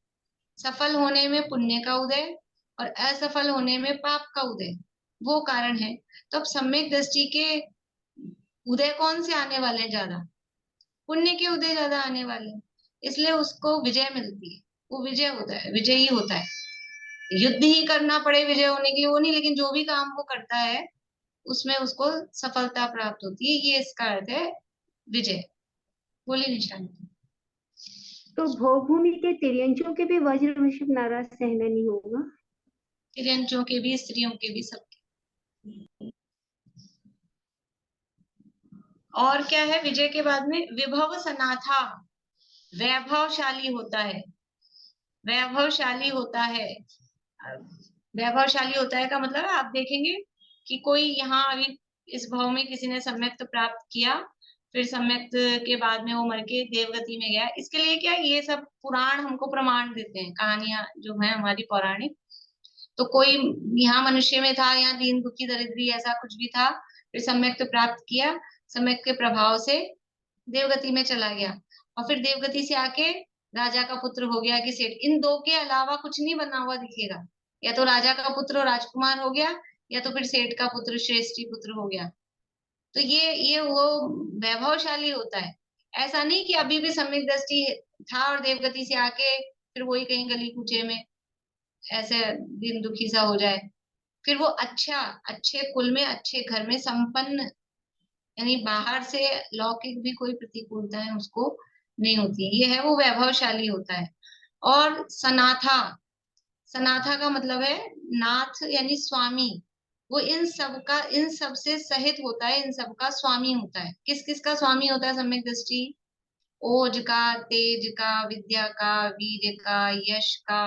सफल होने में पुण्य का उदय और असफल होने में पाप का उदय, वो कारण है। तो अब सम्यक दृष्टि के उदय कौन से आने वाले हैं? ज्यादा पुण्य के उदय ज्यादा आने वाले हैं, इसलिए उसको विजय मिलती है। वो विजय होता है, विजय ही होता है। युद्ध ही करना पड़े विजय होने के लिए वो नहीं, लेकिन जो भी काम वो करता है उसमें उसको सफलता प्राप्त होती है, ये इसका अर्थ है विजय। बोलिए निशांत। तो भोग भूमि के तिर्यंचों के भी वज्रऋषभ नाराज सहनन ही होगा? तिर्यंचों के भी, स्त्रियों के भी, सबके। और क्या है विजय के बाद में? विभव सनाथा, वैभवशाली होता है। वैभवशाली होता है, वैभवशाली होता है का मतलब है आप देखेंगे कि कोई यहाँ अभी इस भाव में किसी ने सम्यक्त प्राप्त किया, फिर सम्यक्त के बाद में वो मर के देवगति में गया। इसके लिए क्या, ये सब पुराण हमको प्रमाण देते हैं, कहानियां जो है हमारी पौराणिक। तो कोई यहाँ मनुष्य में था, यहाँ दीन दुखी दरिद्री ऐसा कुछ भी था, फिर सम्यक्त प्राप्त किया, सम्यक्त के प्रभाव से देवगति में चला गया, और फिर देवगति से आके राजा का पुत्र हो गया कि सेठ। इन दो के अलावा कुछ नहीं बना हुआ दिखेगा, या तो राजा का पुत्र और राजकुमार हो गया, या तो फिर सेठ का पुत्र श्रेष्ठी पुत्र हो गया। तो ये वो वैभवशाली होता है। ऐसा नहीं कि अभी भी सम्यक दृष्टि था और देवगति से आके फिर वही कहीं गली कूचे में ऐसे दिन दुखी सा हो जाए। फिर वो अच्छे कुल में, अच्छे घर में संपन्न, यानी बाहर से लौकिक भी कोई प्रतिकूलता है उसको नहीं होती, ये है वो वैभवशाली होता है। और सनाथा, सनाथा का मतलब है नाथ यानी स्वामी, वो इन सब से सहित होता है, इन सब का स्वामी होता है। किस किस का स्वामी होता है सम्यक दृष्टि? ओज का, तेज का, विद्या का, वीर्य का, यश का,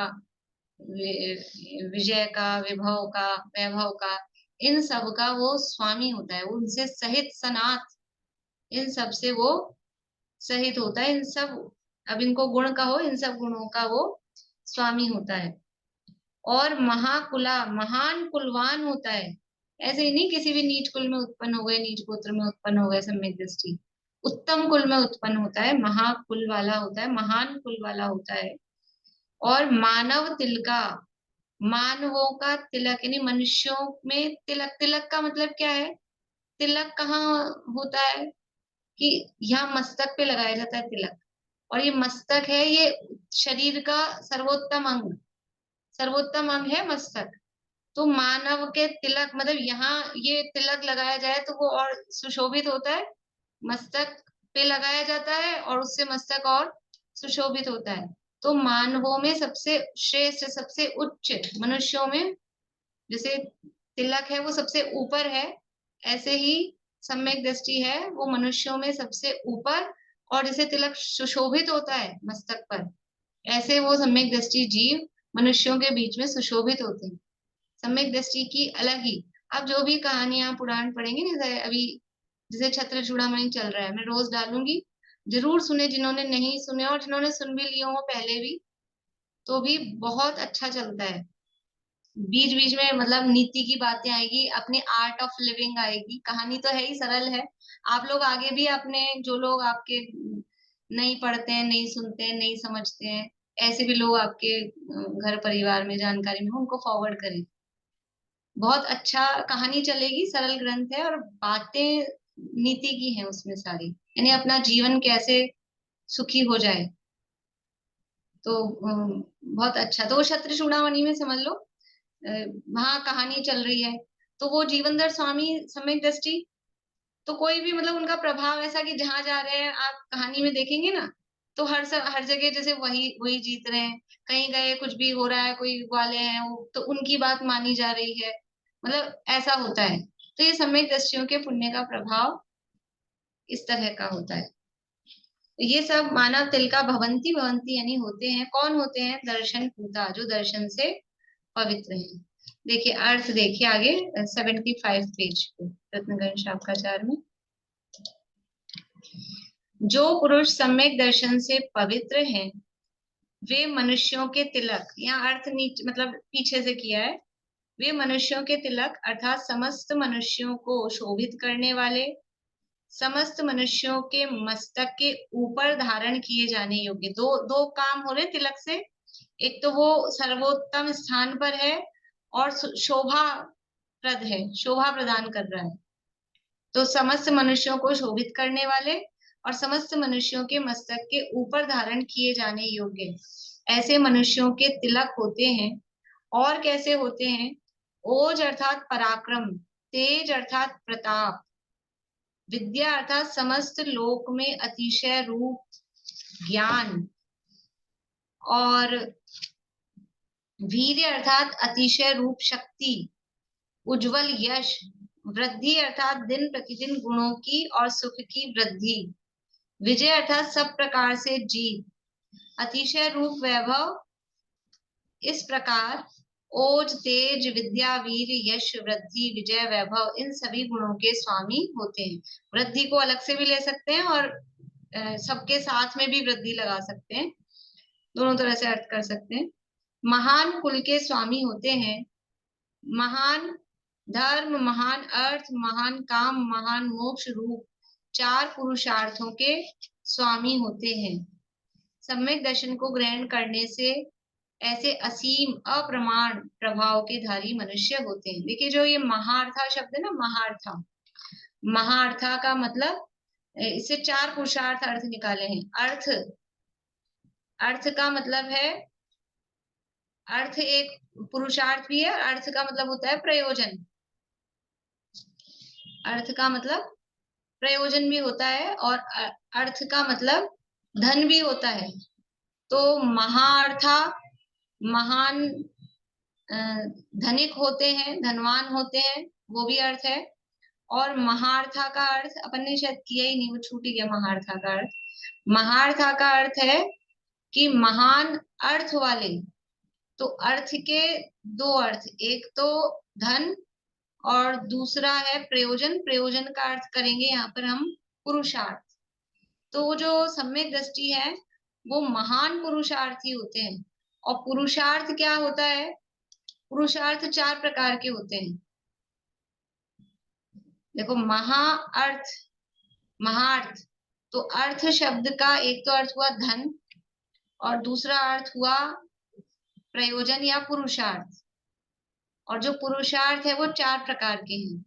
विजय का, विभव का, वैभव का, इन सब का वो स्वामी होता है, उनसे सहित सनाथ, इन सब से वो सहित होता है। इन सब, अब इनको गुण कहो, इन सब गुणों का वो स्वामी होता है। और महाकुला, महान कुलवान होता है। ऐसे ही नहीं किसी भी नीच कुल में उत्पन्न हो गए, नीच गोत्र में उत्पन्न हो गए सम्यक दृष्टि, उत्तम कुल में उत्पन्न होता है, महाकुल वाला होता है, महान कुल वाला होता है। और मानव तिलका, मानवों का तिलक, यानी मनुष्यों में तिलक। तिलक का मतलब क्या है? तिलक कहाँ होता है कि यहाँ मस्तक पे लगाया जाता है तिलक, और ये मस्तक है, ये शरीर का सर्वोत्तम अंग है मस्तक। तो मानव के तिलक मतलब यहाँ ये तिलक लगाया जाए तो वो और सुशोभित होता है, मस्तक पे लगाया जाता है और उससे मस्तक और सुशोभित होता है। तो मानवों में सबसे श्रेष्ठ, सबसे उच्च, मनुष्यों में जैसे तिलक है वो सबसे ऊपर है, ऐसे ही सम्यक दृष्टि है वो मनुष्यों में सबसे ऊपर, और जैसे तिलक सुशोभित होता है मस्तक पर, ऐसे वो सम्यक दृष्टि जीव मनुष्यों के बीच में सुशोभित होते हैं। सम्यक दृष्टि की अलग ही, अब जो भी कहानियां पुराण पढ़ेंगे ना, जैसे अभी जैसे छत्र चूड़ामणि चल रहा है, मैं रोज डालूंगी, जरूर सुने जिन्होंने नहीं सुने, और जिन्होंने सुन भी लिए हो पहले भी, तो भी बहुत अच्छा चलता है। बीच बीच में मतलब नीति की बातें आएगी, अपनी आर्ट ऑफ लिविंग आएगी। कहानी तो है ही, सरल है। आप लोग आगे भी अपने, जो लोग आपके नहीं पढ़ते हैं, नहीं सुनते हैं, नहीं समझते हैं, ऐसे भी लोग आपके घर परिवार में जानकारी में हो, उनको फॉरवर्ड करें। बहुत अच्छा कहानी चलेगी, सरल ग्रंथ है, और बातें नीति की हैं उसमें सारी, यानी अपना जीवन कैसे सुखी हो जाए। तो बहुत अच्छा। तो वो छत्र चूड़ामणि में समझ लो वहां कहानी चल रही है, तो वो जीवनधर स्वामी सम्यक दृष्टि, तो कोई भी मतलब उनका प्रभाव ऐसा कि जहां जा रहे हैं आप कहानी में देखेंगे ना, तो हर जगह जैसे वही वही जीत रहे हैं, कहीं गए कुछ भी हो रहा है, कोई वाले हैं वो, तो उनकी बात मानी जा रही है, मतलब ऐसा होता है। तो ये सम्यक दृष्टियों के पुण्य का प्रभाव इस तरह का होता है। तो ये सब मानव तिल का भवंती भवंती यानी होते हैं। कौन होते हैं? दर्शन पूता, जो दर्शन से पवित्र हैं। देखिए अर्थ देखिए आगे 75 पेज पे रत्नगण शाखाचार में, जो पुरुष सम्यक दर्शन से पवित्र हैं वे मनुष्यों के तिलक, यहाँ अर्थ नीचे मतलब पीछे से किया है, वे मनुष्यों के तिलक अर्थात समस्त मनुष्यों को शोभित करने वाले, समस्त मनुष्यों के मस्तक के ऊपर धारण किए जाने योग्य। दो काम हो रहे तिलक से, एक तो वो सर्वोत्तम स्थान पर है और शोभा प्रद है, शोभा प्रदान कर रहा है। तो समस्त मनुष्यों को शोभित करने वाले और समस्त मनुष्यों के मस्तक के ऊपर धारण किए जाने योग्य ऐसे मनुष्यों के तिलक होते हैं। और कैसे होते हैं? ओज अर्थात पराक्रम, तेज अर्थात प्रताप, विद्या अर्थात समस्त लोक में अतिशय रूप ज्ञान, और वीर्य अर्थात अतिशय रूप शक्ति, उज्जवल यश, वृद्धि अर्थात दिन प्रतिदिन गुणों की और सुख की वृद्धि, विजय अर्थात सब प्रकार से जीत, अतिशय रूप वैभव। इस प्रकार ओज, तेज, विद्या, वीर, यश, वृद्धि, विजय, वैभव, इन सभी गुणों के स्वामी होते हैं। वृद्धि को अलग से भी ले सकते हैं और सबके साथ में भी वृद्धि लगा सकते हैं, दोनों तरह से अर्थ कर सकते हैं। महान कुल के स्वामी होते हैं। महान धर्म, महान अर्थ, महान काम, महान मोक्ष रूप 4 पुरुषार्थों के स्वामी होते हैं। सम्यक दर्शन को ग्रहण करने से ऐसे असीम अप्रमाण प्रभाव के धारी मनुष्य होते हैं। देखिए जो ये महार्था शब्द है ना, महार्था, महार्था का मतलब, इससे 4 पुरुषार्थ अर्थ निकाले हैं। अर्थ, अर्थ का मतलब है, अर्थ एक पुरुषार्थ भी है। अर्थ का मतलब होता है प्रयोजन, अर्थ का मतलब प्रयोजन भी होता है, और अर्थ का मतलब धन भी होता है। तो महार्था महान धनिक होते हैं, धनवान होते हैं, वो भी अर्थ है। और महार्था का अर्थ अपन ने शायद किया ही नहीं, वो छूट ही गया। महार्था का अर्थ, महार्था का अर्थ है कि महान अर्थ वाले। तो अर्थ के 2 अर्थ, एक तो धन और दूसरा है प्रयोजन। प्रयोजन का अर्थ करेंगे यहाँ पर हम पुरुषार्थ। तो जो सम्यक दृष्टि है वो महान पुरुषार्थी होते हैं। और पुरुषार्थ क्या होता है? पुरुषार्थ 4 प्रकार के होते हैं। देखो, महाअर्थ, महार्थ, तो अर्थ शब्द का एक तो अर्थ हुआ धन और दूसरा अर्थ हुआ प्रयोजन या पुरुषार्थ। और जो पुरुषार्थ है वो 4 प्रकार के हैं।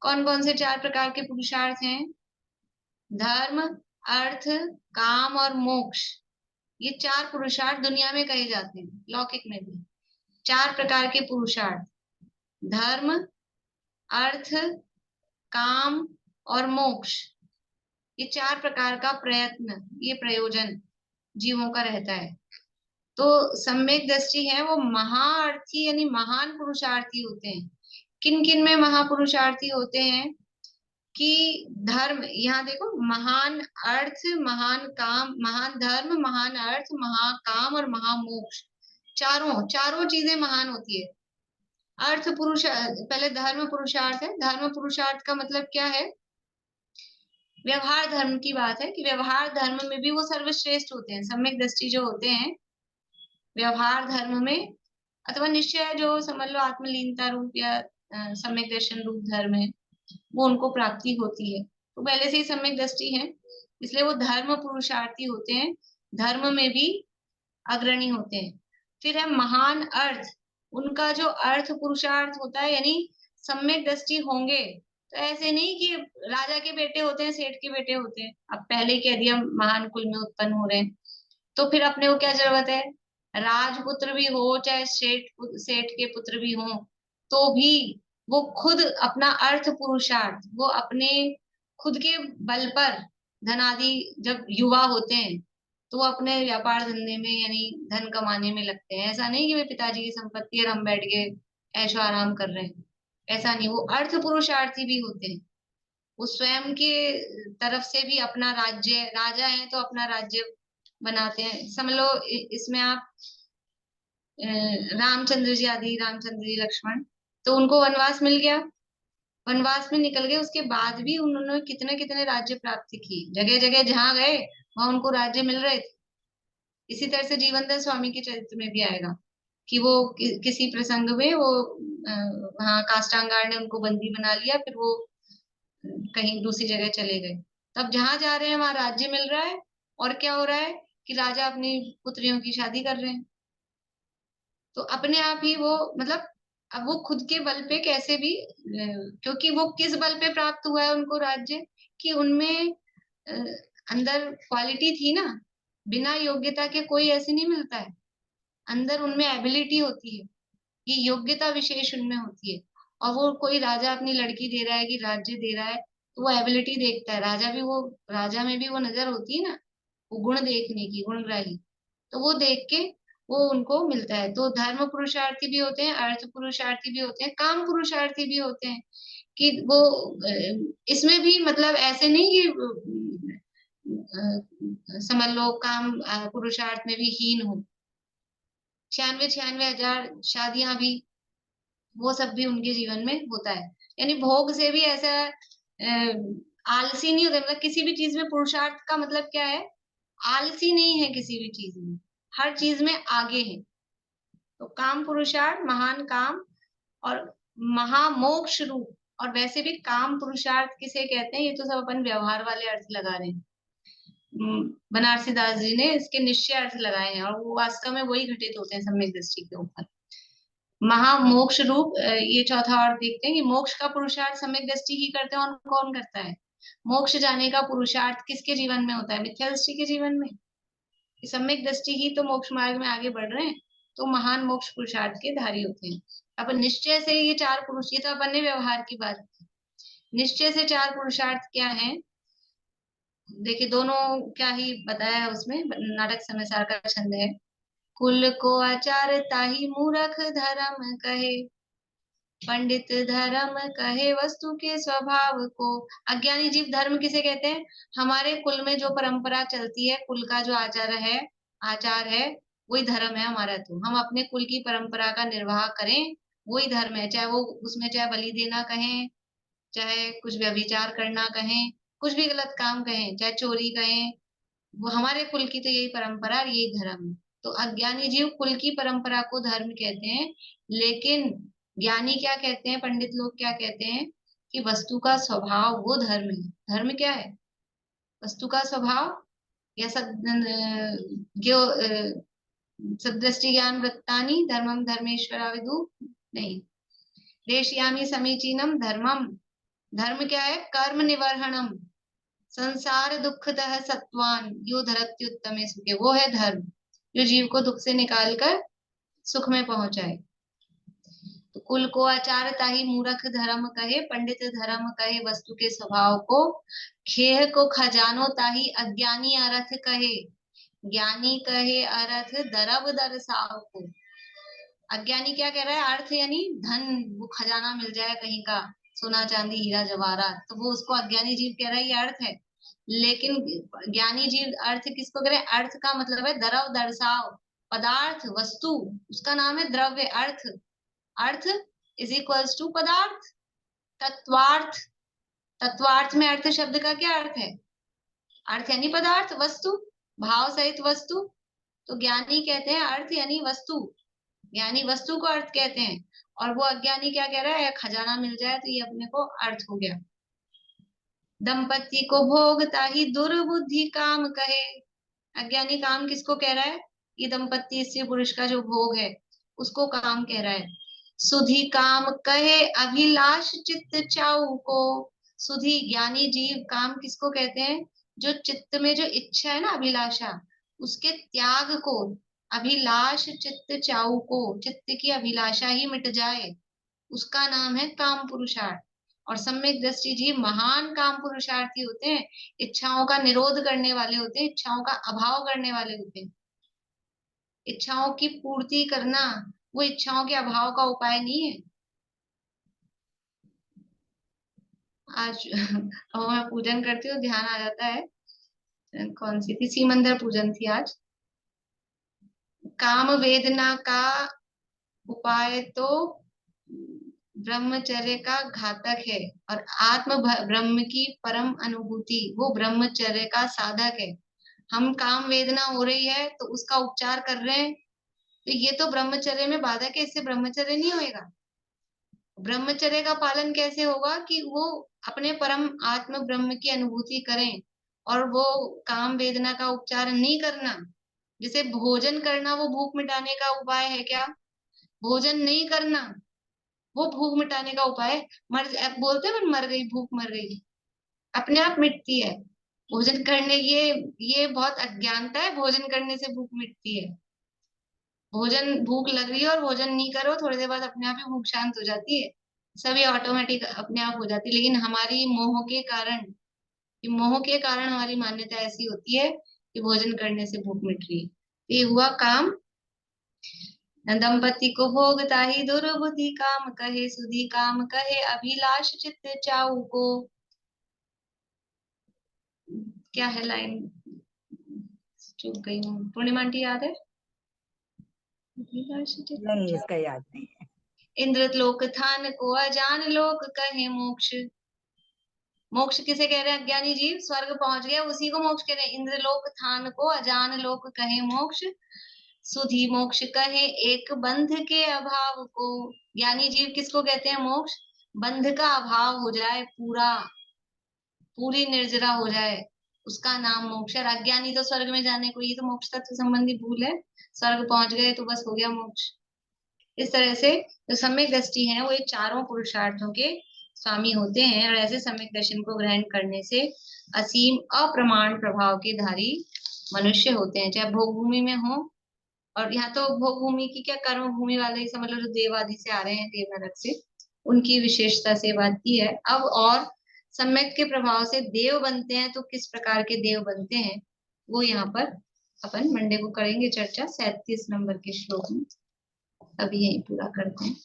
कौन कौन से 4 प्रकार के पुरुषार्थ हैं? धर्म, अर्थ, काम और मोक्ष। ये 4 पुरुषार्थ दुनिया में कहे जाते हैं, लौकिक में भी। 4 प्रकार के पुरुषार्थ, धर्म, अर्थ, काम और मोक्ष। ये 4 प्रकार का प्रयत्न, ये प्रयोजन जीवों का रहता है। तो सम्यक दृष्टि है वो महाअर्थी यानी महान पुरुषार्थी होते हैं। किन किन में महापुरुषार्थी होते हैं? कि धर्म, यहाँ देखो, महान अर्थ, महान काम, महान धर्म, महान अर्थ, महाकाम और महामोक्ष, चारों चीजें महान होती है। अर्थ पुरुष, पहले धर्म पुरुषार्थ है। धर्म पुरुषार्थ का मतलब क्या है? व्यवहार धर्म की बात है कि व्यवहार धर्म में भी वो सर्वश्रेष्ठ होते हैं। सम्यक दृष्टि जो होते हैं व्यवहार धर्म में, अथवा निश्चय जो समझ लो आत्मलीनता रूप या सम्यक दर्शन रूप धर्म है, वो उनको प्राप्ति होती है। तो पहले से ही सम्यक दृष्टि है, इसलिए वो धर्म पुरुषार्थी होते हैं, धर्म में भी अग्रणी होते हैं। फिर है महान अर्थ, उनका जो अर्थ पुरुषार्थ होता है, यानी सम्यक दृष्टि होंगे तो ऐसे नहीं कि राजा के बेटे होते हैं, सेठ के बेटे होते हैं। अब पहले कह दिया महान कुल में उत्पन्न हो रहे हैं, तो फिर अपने को क्या जरूरत है? राजपुत्र भी हो चाहे सेठ के पुत्र भी हो, तो भी वो खुद अपना अर्थ पुरुषार्थ, वो अपने खुद के बल पर धनादि, जब युवा होते हैं तो वो अपने व्यापार धंधे में यानी धन कमाने में लगते हैं। ऐसा नहीं कि वे पिताजी की संपत्ति और हम बैठ के ऐशो आराम कर रहे हैं, ऐसा नहीं। वो अर्थ पुरुषार्थी भी होते हैं। वो स्वयं के तरफ से भी अपना राज्य, राजा है तो अपना राज्य बनाते हैं। समझ लो इसमें आप रामचंद्र जी आदि, रामचंद्र जी, लक्ष्मण, तो उनको वनवास मिल गया, वनवास में निकल गए, उसके बाद भी उन्होंने कितने कितने राज्य प्राप्त किए। जगह जगह जहां गए वहां उनको राज्य मिल रहे थे। इसी तरह से जीवनदास स्वामी के चरित्र में भी आएगा कि वो किसी प्रसंग में वो वहां काष्टांगार ने उनको बंदी बना लिया, फिर वो कहीं दूसरी जगह चले गए। तब जहां जा रहे हैं वहां राज्य मिल रहा है, और क्या हो रहा है कि राजा अपनी पुत्रियों की शादी कर रहे हैं। तो अपने आप ही वो, मतलब अब वो खुद के बल पे कैसे भी, क्योंकि वो किस बल पे प्राप्त हुआ है उनको राज्य, कि उनमें अंदर क्वालिटी थी ना, बिना योग्यता के कोई ऐसे नहीं मिलता है। अंदर उनमें एबिलिटी होती है, ये योग्यता विशेष उनमें होती है। और वो कोई राजा अपनी लड़की दे रहा है कि राज्य दे रहा है, तो वो एबिलिटी देखता है। राजा भी वो, राजा में भी वो नजर होती है ना, वो गुण देखने की, गुणग्राही, तो वो देख के वो उनको मिलता है। तो धर्म पुरुषार्थी भी होते हैं, अर्थ पुरुषार्थी भी होते हैं, काम पुरुषार्थी भी होते हैं। कि वो इसमें भी मतलब ऐसे नहीं कि समझ लो काम पुरुषार्थ में भी हीन हो, 96 हजार शादियां भी, वो सब भी उनके जीवन में होता है। यानी भोग से भी ऐसा आलसी नहीं होते, मतलब किसी भी चीज में पुरुषार्थ का मतलब क्या है, आलसी नहीं है किसी भी चीज में, हर चीज में आगे है। तो काम पुरुषार्थ, महान काम और महामोक्ष रूप। और वैसे भी काम पुरुषार्थ किसे कहते हैं, ये तो सब अपन व्यवहार वाले अर्थ लगा रहे हैं। बनारसी दास जी ने इसके निश्चय अर्थ लगाए हैं और वो वास्तव में वही घटित होते हैं सम्यक दृष्टि के ऊपर। महामोक्ष रूप, ये चौथा और देखते हैं कि मोक्ष का पुरुषार्थ सम्यक दृष्टि ही करते हैं और कौन करता है। मोक्ष जाने का पुरुषार्थ किसके जीवन में होता है, मिथ्या दृष्टि के जीवन में। सम्यक दृष्टि ही तो मोक्ष मार्ग में आगे बढ़ रहे हैं, तो महान मोक्ष पुरुषार्थ के धारी होते हैं। अब निश्चय से ये 4 पुरुष, ये तो अपन ने व्यवहार की बात की, निश्चय से 4 पुरुषार्थ क्या है। देखिए दोनों क्या ही बताया है उसमें, नाटक समयसार का छंद है। कुल को आचार ताहि मूरख धर्म कहे, पंडित धर्म कहे वस्तु के स्वभाव को। अज्ञानी जीव धर्म किसे कहते हैं, हमारे कुल में जो परंपरा चलती है, कुल का जो आचार है वही धर्म है हमारा। तो हम अपने कुल की परंपरा का निर्वाह करें, वही धर्म है। चाहे वो उसमें चाहे बलि देना कहें, चाहे कुछ व्यभिचार करना कहें, कुछ भी गलत काम कहें, चाहे चोरी कहें, वो हमारे कुल की तो यही परंपरा, यही धर्म है। तो अज्ञानी जीव कुल की परंपरा को धर्म कहते हैं, लेकिन ज्ञानी क्या कहते हैं, पंडित लोग क्या कहते हैं कि वस्तु का स्वभाव वो धर्म है। धर्म क्या है, वस्तु का स्वभाव या सदृष्टि ज्ञान वृत्तानि धर्मम धर्मेश्वरा विदु नहीं, देशयामी समीचीनम धर्मम। धर्म क्या है, कर्म निवर्हणम संसार दुखतः सत्वान यो धरत्युत्तमे सुखे, वो है धर्म जो जीव को दुख से निकालकर सुख में पहुंचाए। तो कुल को आचार ताहि मूरख धर्म कहे, पंडित धर्म कहे वस्तु के स्वभाव को। खेह को खजानो ताहि अज्ञानी अर्थ कहे, ज्ञानी कहे अर्थ दरब दरसाव को। अज्ञानी क्या कह रहा है, अर्थ यानी धन, वो खजाना मिल जाए कहीं का, सोना चांदी हीरा जवाहरात, तो वो उसको अज्ञानी जीव कह रहा है ये अर्थ है। लेकिन ज्ञानी जीव अर्थ किसको कह रहे हैं, अर्थ का मतलब है दरव दर्शाव, पदार्थ वस्तु, उसका नाम है द्रव्य। अर्थ, अर्थ इज इक्वल्स टू पदार्थ। तत्वार्थ, तत्वार्थ में अर्थ शब्द का क्या अर्थ है, अर्थ यानी पदार्थ, वस्तु, भाव सहित वस्तु। तो ज्ञानी कहते हैं अर्थ यानी वस्तु, ज्ञानी वस्तु को अर्थ कहते हैं। और वो अज्ञानी क्या कह रहा है, खजाना मिल जाए तो ये अपने को अर्थ हो गया। दंपति को भोग ताहि दुर्बुद्धि काम कहे, अज्ञानी काम किसको कह रहा है, ये दंपति स्त्री पुरुष का जो भोग है उसको काम कह रहा है। सुधि काम कहे अभिलाष चित्त चाऊ को, सुधि ज्ञानी जीव काम किसको कहते हैं, जो चित्त में जो इच्छा है ना, अभिलाषा, उसके त्याग को। अभिलाष चित्त चाऊ को, चित्त की अभिलाषा ही मिट जाए, उसका नाम है काम पुरुषार्थ। और सम्यक दृष्टि जीव महान काम पुरुषार्थी होते हैं, इच्छाओं का निरोध करने वाले होते हैं, इच्छाओं का अभाव करने वाले होते हैं। इच्छाओं की पूर्ति करना वो इच्छाओं के अभाव का उपाय नहीं है। आज अब मैं पूजन करती हूँ, ध्यान आ जाता है, कौन सी थी, सीमंदर पूजन थी आज। काम वेदना का उपाय तो ब्रह्मचर्य का घातक है, और आत्म ब्रह्म की परम अनुभूति वो ब्रह्मचर्य का साधक है। हम काम वेदना हो रही है तो उसका उपचार कर रहे हैं, तो ये तो ब्रह्मचर्य में बाधक है, इससे ब्रह्मचर्य नहीं होएगा। ब्रह्मचर्य का पालन कैसे होगा कि वो अपने परम आत्म ब्रह्म की अनुभूति करें, और वो काम वेदना का उपचार नहीं करना। जैसे भोजन करना वो भूख मिटाने का उपाय है क्या, भोजन नहीं करना वो भूख मिटाने का उपाय है। बोलते हैं मर गई भूख, मर गई, अपने आप मिटती है। भोजन करने, ये बहुत अज्ञानता है, भोजन करने से भूख मिटती है। भोजन, भूख लग रही है और भोजन नहीं करो, थोड़ी देर बाद अपने आप ही भूख शांत हो जाती है, सभी ऑटोमेटिक अपने आप हो जाती है। लेकिन हमारी मोह के कारण, मोह के कारण हमारी मान्यता ऐसी होती है कि भोजन करने से भूख मिट रही है। ये हुआ काम। दंपति को भोग ताहि दुर्बुद्धि काम कहे, सुधि काम कहे अभिलाष चित्त चाऊ को। क्या है लाइन, चूक गई हूँ, पूर्णिमा आंटी याद है, नहीं, इसका याद नहीं है। इंद्रलोक थान को अजान लोक कहे मोक्ष। मोक्ष किसे कह रहे हैं? अज्ञानी जीव स्वर्ग पहुंच गया, उसी को मोक्ष कह रहे हैं। इंद्रलोक थान को अजान लोक कहे मोक्ष, सुधी मोक्ष कहे एक बंध के अभाव को। ज्ञानी जीव किसको कहते हैं? मोक्ष। बंध का अभाव हो जाए, पूरी निर्जरा हो जाए, उसका नाम मोक्ष है। अज्ञानी तो स्वर्ग में जाने को, ये तो मोक्ष तत्व संबंधी भूल है। स्वर्ग पहुंच गए तो बस हो गया मोक्ष। इस तरह से जो सम्यक दृष्टि है वो ये चारों पुरुषार्थों के स्वामी होते हैं, और ऐसे सम्यक दर्शन को ग्रहण करने से असीम अप्रमाण प्रभाव के धारी मनुष्य होते हैं, चाहे भोग भूमि में हो। और यहाँ तो भोग भूमि की क्या, कर्म भूमि वाले ही समझ लो, जो देव आदि से आ रहे हैं, देव नरक से, उनकी विशेषता से बात की है। अब और सम्यक के प्रभाव से देव बनते हैं, तो किस प्रकार के देव बनते हैं वो यहाँ पर अपन मंडे को करेंगे चर्चा 37 नंबर के श्लोक में। अभी यही पूरा करते हैं।